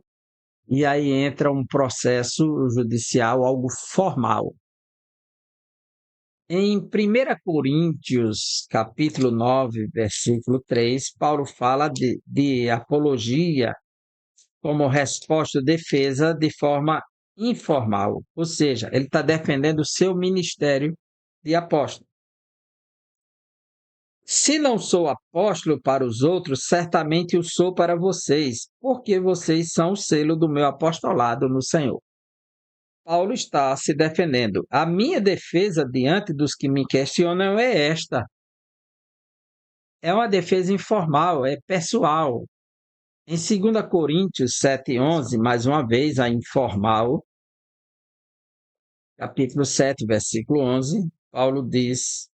e aí entra um processo judicial, algo formal. Em 1 Coríntios, capítulo 9, versículo 3, Paulo fala de apologia como resposta ou defesa de forma informal, ou seja, ele está defendendo o seu ministério de apóstolo. Se não sou apóstolo para os outros, certamente o sou para vocês, porque vocês são o selo do meu apostolado no Senhor. Paulo está se defendendo. A minha defesa diante dos que me questionam é esta. É uma defesa informal, é pessoal. Em 2 Coríntios 7,11, mais uma vez, a informal, capítulo 7, versículo 11, Paulo diz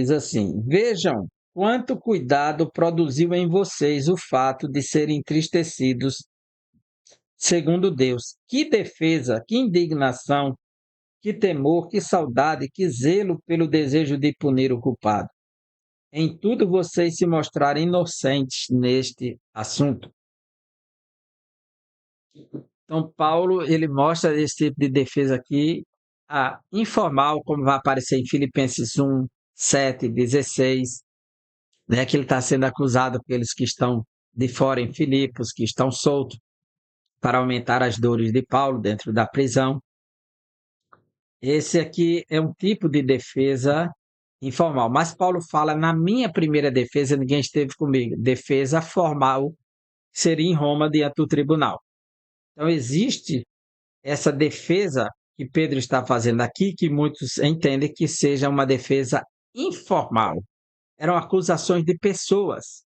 assim: Vejam quanto cuidado produziu em vocês o fato de serem entristecidos segundo Deus. Que defesa, que indignação, que temor, que saudade, que zelo pelo desejo de punir o culpado. Em tudo vocês se mostraram inocentes neste assunto. Então, Paulo, ele mostra esse tipo de defesa aqui, informal, como vai aparecer em Filipenses 1, 7, 16, né, que ele está sendo acusado pelos que estão de fora em Filipos, que estão soltos, para aumentar as dores de Paulo dentro da prisão. Esse aqui é um tipo de defesa informal, mas Paulo fala, na minha primeira defesa, ninguém esteve comigo. Defesa formal seria em Roma diante do tribunal. Então, existe essa defesa que Pedro está fazendo aqui, que muitos entendem que seja uma defesa informal. Eram acusações de pessoas.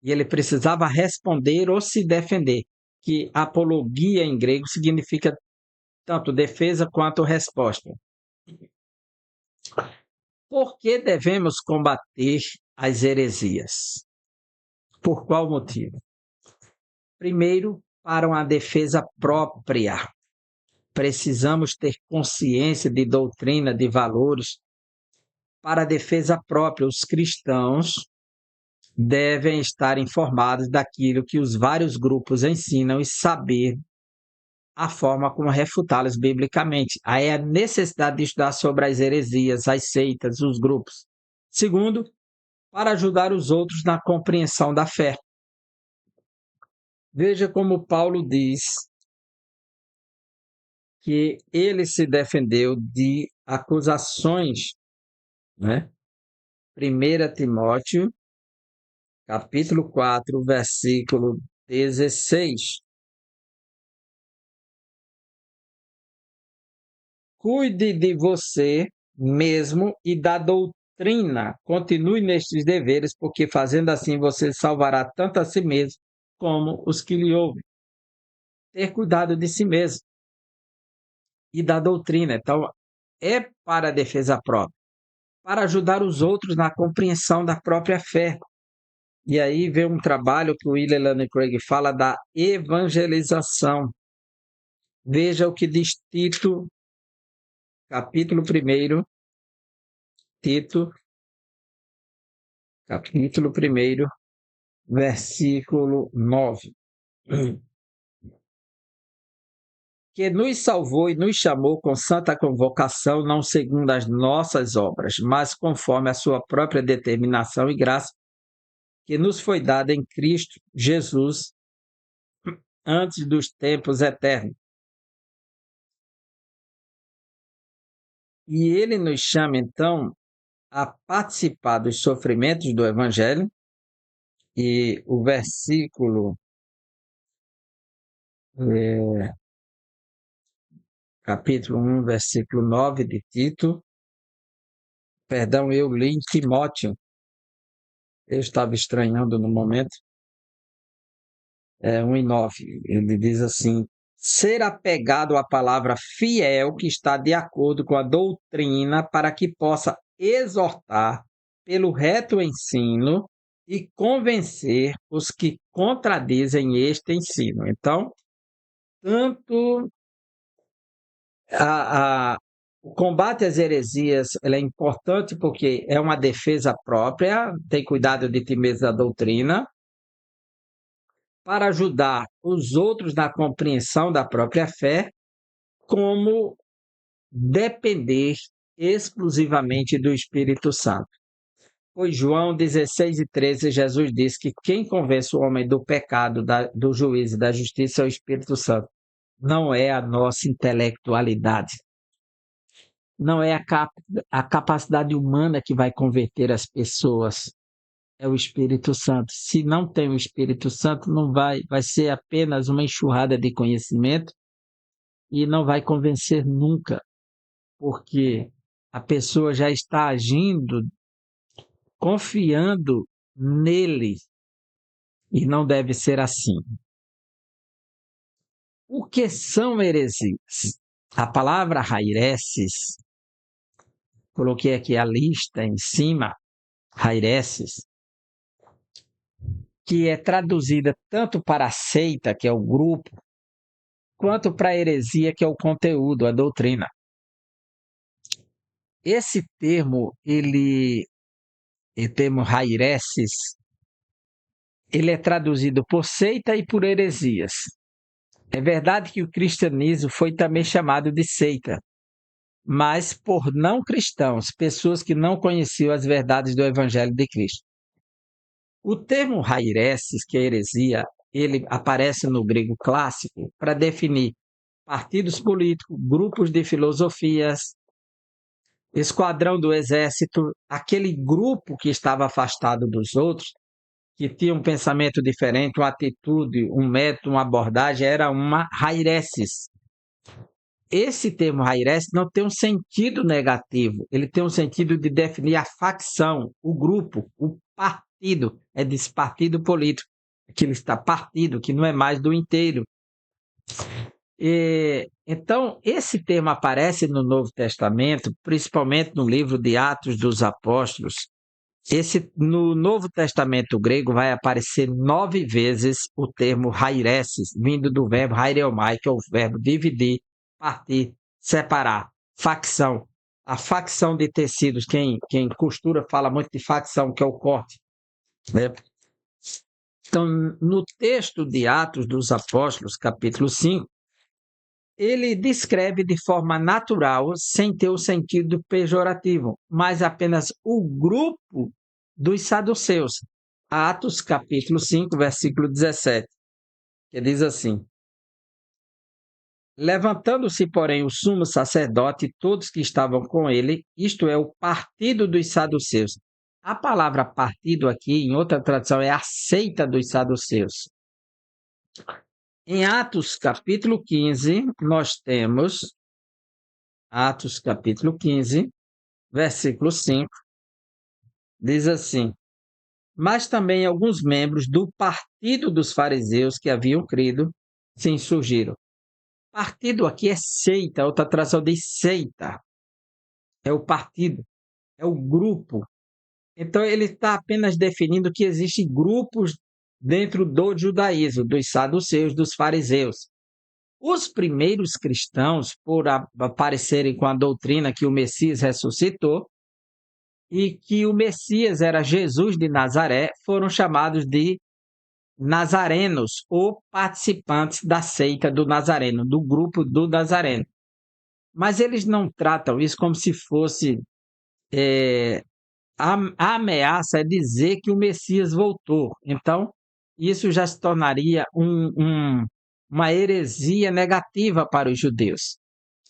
E ele precisava responder ou se defender, que apologia em grego significa tanto defesa quanto resposta. Por que devemos combater as heresias? Por qual motivo? Primeiro, para uma defesa própria. Precisamos ter consciência de doutrina, de valores. Para a defesa própria, os cristãos devem estar informados daquilo que os vários grupos ensinam e saber a forma como refutá-las biblicamente. Aí a necessidade de estudar sobre as heresias, as seitas, os grupos. Segundo, para ajudar os outros na compreensão da fé. Veja como Paulo diz que ele se defendeu de acusações, né? 1 Timóteo, capítulo 4, versículo 16. Cuide de você mesmo e da doutrina. Continue nestes deveres, porque fazendo assim você salvará tanto a si mesmo como os que lhe ouvem. Ter cuidado de si mesmo e da doutrina. Então, é para a defesa própria, para ajudar os outros na compreensão da própria fé. E aí vem um trabalho que o William Lane Craig fala da evangelização. Veja o que diz Tito, capítulo 1, Tito, capítulo 1, versículo 9. Que nos salvou e nos chamou com santa convocação, não segundo as nossas obras, mas conforme a sua própria determinação e graça, que nos foi dada em Cristo Jesus antes dos tempos eternos. E ele nos chama, então, a participar dos sofrimentos do Evangelho, e o versículo, capítulo 1, versículo 9 de Tito, perdão, eu li em Timóteo, eu estava estranhando no momento, 1 e 9, ele diz assim, ser apegado à palavra fiel que está de acordo com a doutrina para que possa exortar pelo reto ensino e convencer os que contradizem este ensino. Então, tanto o combate às heresias ele é importante porque é uma defesa própria, tem cuidado de ti mesmo da doutrina, para ajudar os outros na compreensão da própria fé, como depender exclusivamente do Espírito Santo. Pois João 16:13, Jesus diz que quem convence o homem do pecado, do juízo e da justiça é o Espírito Santo. Não é a nossa intelectualidade. Não é a capacidade humana que vai converter as pessoas. É o Espírito Santo. Se não tem o Espírito Santo, não vai ser apenas uma enxurrada de conhecimento e não vai convencer nunca, porque a pessoa já está agindo confiando nele e não deve ser assim. O que são heresias? A palavra haireses, coloquei aqui a lista em cima, haireses, que é traduzida tanto para a seita, que é o grupo, quanto para a heresia, que é o conteúdo, a doutrina. Esse termo, o termo haireses, ele é traduzido por seita e por heresias. É verdade que o cristianismo foi também chamado de seita, mas por não cristãos, pessoas que não conheciam as verdades do Evangelho de Cristo. O termo haireses, que é heresia, ele aparece no grego clássico para definir partidos políticos, grupos de filosofias, esquadrão do exército, aquele grupo que estava afastado dos outros, que tinha um pensamento diferente, uma atitude, um método, uma abordagem, era uma haireses. Esse termo haireses não tem um sentido negativo, ele tem um sentido de definir a facção, o grupo, o partido, é desse partido político, que ele está partido, que não é mais do inteiro. Então, esse termo aparece no Novo Testamento, principalmente no livro de Atos dos Apóstolos. No Novo Testamento grego vai aparecer 9 vezes o termo haireses, vindo do verbo haireomai, que é o verbo dividir, partir, separar, facção. A facção de tecidos, quem costura fala muito de facção, que é o corte, né? Então, no texto de Atos dos Apóstolos, capítulo 5, ele descreve de forma natural, sem ter o sentido pejorativo, mas apenas o grupo dos saduceus. Atos, capítulo 5, versículo 17, que diz assim: levantando-se, porém, o sumo sacerdote e todos que estavam com ele, isto é, o partido dos saduceus. A palavra partido aqui, em outra tradução, é a seita dos saduceus. Em Atos, capítulo 15, nós temos Atos capítulo 15, versículo 5, diz assim: mas também alguns membros do partido dos fariseus que haviam crido se insurgiram. Partido aqui é seita, outra tradução diz seita. É o partido, é o grupo. Então ele está apenas definindo que existem grupos dentro do judaísmo, dos saduceus, dos fariseus. Os primeiros cristãos, por aparecerem com a doutrina que o Messias ressuscitou e que o Messias era Jesus de Nazaré, foram chamados de nazarenos ou participantes da seita do Nazareno, do grupo do Nazareno. Mas eles não tratam isso como se fosse a ameaça é dizer que o Messias voltou. Então, isso já se tornaria uma heresia negativa para os judeus.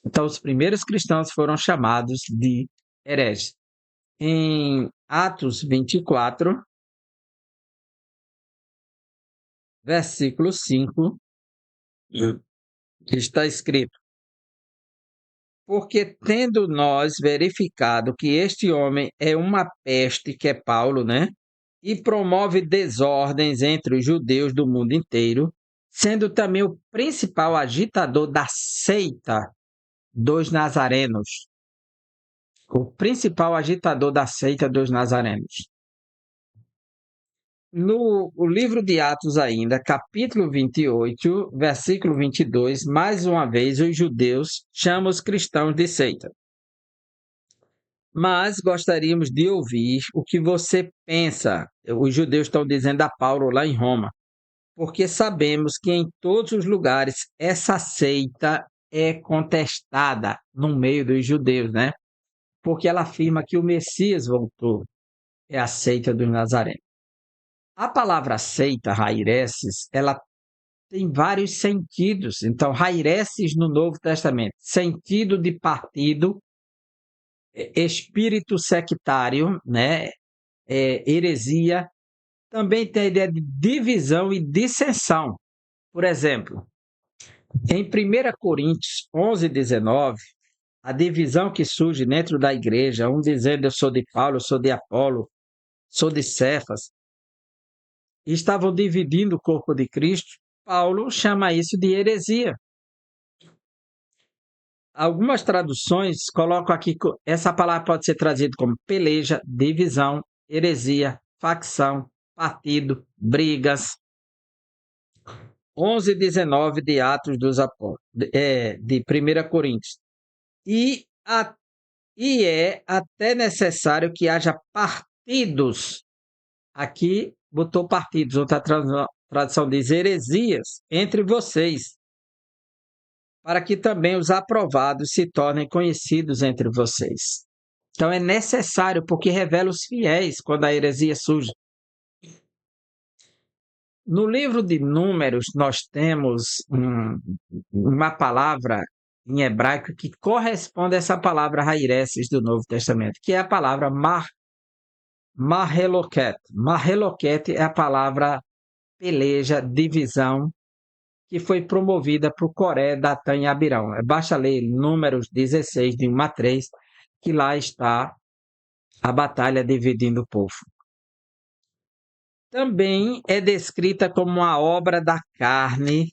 Então, os primeiros cristãos foram chamados de hereges. Em Atos 24, versículo 5, está escrito: porque tendo nós verificado que este homem é uma peste, que é Paulo, né? E promove desordens entre os judeus do mundo inteiro, sendo também o principal agitador da seita dos nazarenos. O principal agitador da seita dos nazarenos. No livro de Atos ainda, capítulo 28, versículo 22, mais uma vez os judeus chamam os cristãos de seita. Mas gostaríamos de ouvir o que você pensa. Os judeus estão dizendo a Paulo lá em Roma, porque sabemos que em todos os lugares essa seita é contestada no meio dos judeus, né? Porque ela afirma que o Messias voltou, é a seita dos nazarenos. A palavra seita, raireses, ela tem vários sentidos. Então, raireses no Novo Testamento, sentido de partido, espírito sectário, né? Heresia, também tem a ideia de divisão e dissensão. Por exemplo, em 1 Coríntios 11, 19, a divisão que surge dentro da igreja, um dizendo eu sou de Paulo, eu sou de Apolo, sou de Cefas, e estavam dividindo o corpo de Cristo, Paulo chama isso de heresia. Algumas traduções colocam aqui, essa palavra pode ser traduzida como peleja, divisão, heresia, facção, partido, brigas. 11, 19 de Atos dos Apóstolos, de 1 Coríntios. E é até necessário que haja partidos. Aqui botou partidos, outra tradução diz heresias entre vocês, para que também os aprovados se tornem conhecidos entre vocês. Então é necessário, porque revela os fiéis quando a heresia surge. No livro de Números, nós temos uma palavra em hebraico que corresponde a essa palavra raireses do Novo Testamento, que é a palavra Maheloket. Maheloket é a palavra peleja, divisão, que foi promovida para o Coré, Datã e Abirão. Basta ler Números 16, de 1 a 3, que lá está a batalha dividindo o povo. Também é descrita como uma obra da carne,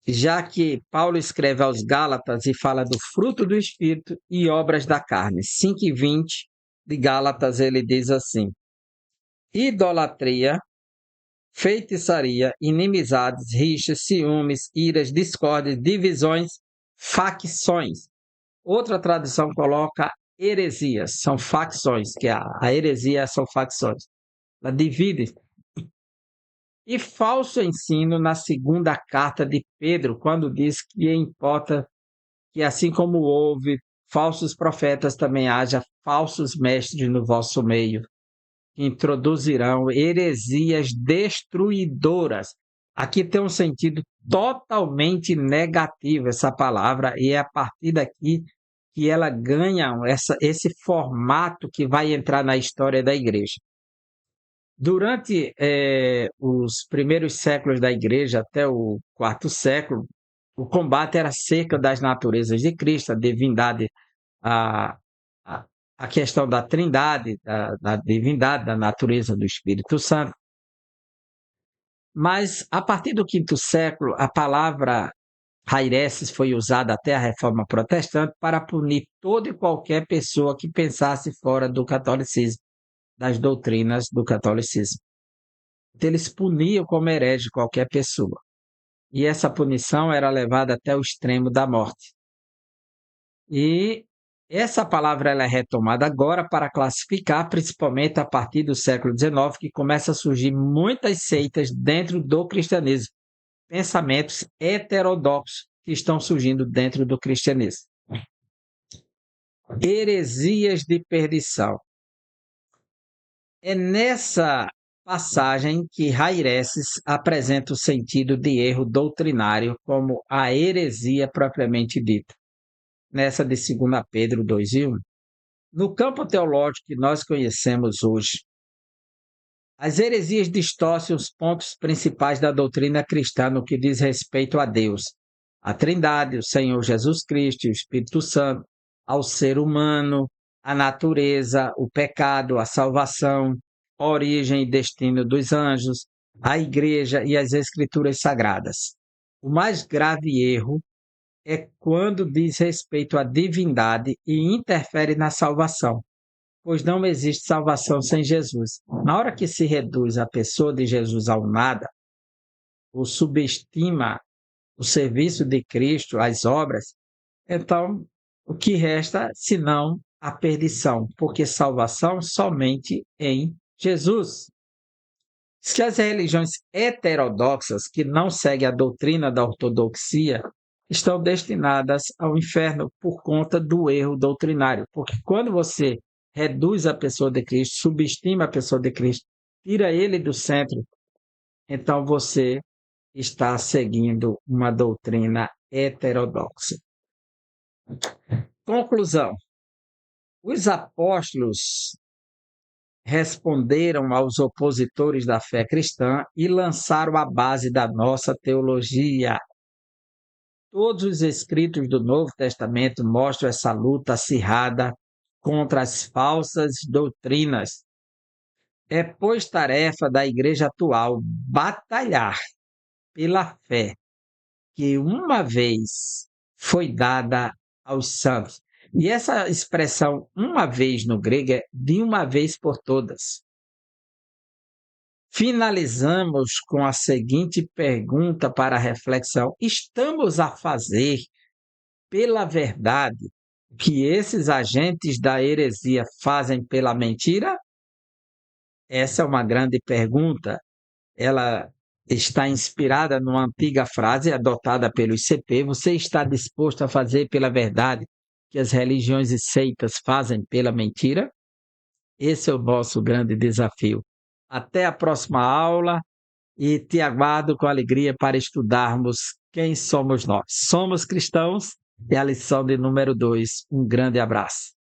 já que Paulo escreve aos Gálatas e fala do fruto do Espírito e obras da carne. 5 e 20 de Gálatas ele diz assim: idolatria, feitiçaria, inimizades, rixas, ciúmes, iras, discórdias, divisões, facções. Outra tradução coloca heresias, são facções, que a heresia são facções. Ela divide. E falso ensino na segunda carta de Pedro, quando diz que importa que assim como houve falsos profetas, também haja falsos mestres no vosso meio, que introduzirão heresias destruidoras. Aqui tem um sentido totalmente negativo essa palavra, e é a partir daqui que ela ganha esse formato que vai entrar na história da igreja. Durante os primeiros séculos da igreja, até o quarto século, o combate era acerca das naturezas de Cristo, a divindade, a questão da trindade, da divindade, da natureza do Espírito Santo. Mas, a partir do quinto século, a palavra raireses foi usada até a Reforma Protestante para punir toda e qualquer pessoa que pensasse fora do catolicismo, das doutrinas do catolicismo. Então, eles puniam como herege qualquer pessoa. E essa punição era levada até o extremo da morte. E essa palavra ela é retomada agora para classificar, principalmente a partir do século XIX, que começa a surgir muitas seitas dentro do cristianismo, pensamentos heterodoxos que estão surgindo dentro do cristianismo. Heresias de perdição. É nessa passagem que Raireses apresenta o sentido de erro doutrinário como a heresia propriamente dita. Nessa de 2 Pedro 2:1. No campo teológico que nós conhecemos hoje, as heresias distorcem os pontos principais da doutrina cristã no que diz respeito a Deus, a Trindade, o Senhor Jesus Cristo e o Espírito Santo, ao ser humano, a natureza, o pecado, a salvação, a origem e destino dos anjos, a Igreja e as Escrituras Sagradas. O mais grave erro é quando diz respeito à divindade e interfere na salvação, pois não existe salvação sem Jesus. Na hora que se reduz a pessoa de Jesus ao nada, ou subestima o serviço de Cristo, as obras, então o que resta senão a perdição, porque salvação somente em Jesus. Diz que as religiões heterodoxas, que não seguem a doutrina da ortodoxia, estão destinadas ao inferno por conta do erro doutrinário. Porque quando você reduz a pessoa de Cristo, subestima a pessoa de Cristo, tira ele do centro, então você está seguindo uma doutrina heterodoxa. Conclusão: os apóstolos responderam aos opositores da fé cristã e lançaram a base da nossa teologia. Todos os escritos do Novo Testamento mostram essa luta acirrada contra as falsas doutrinas. É, pois, tarefa da igreja atual batalhar pela fé que uma vez foi dada aos santos. E essa expressão uma vez no grego é de uma vez por todas. Finalizamos com a seguinte pergunta para reflexão: estamos a fazer pela verdade o que esses agentes da heresia fazem pela mentira? Essa é uma grande pergunta. Ela está inspirada numa antiga frase adotada pelo ICP: você está disposto a fazer pela verdade que as religiões e seitas fazem pela mentira? Esse é o nosso grande desafio. Até a próxima aula e te aguardo com alegria para estudarmos quem somos nós. Somos cristãos, é a lição de número 2. Um grande abraço.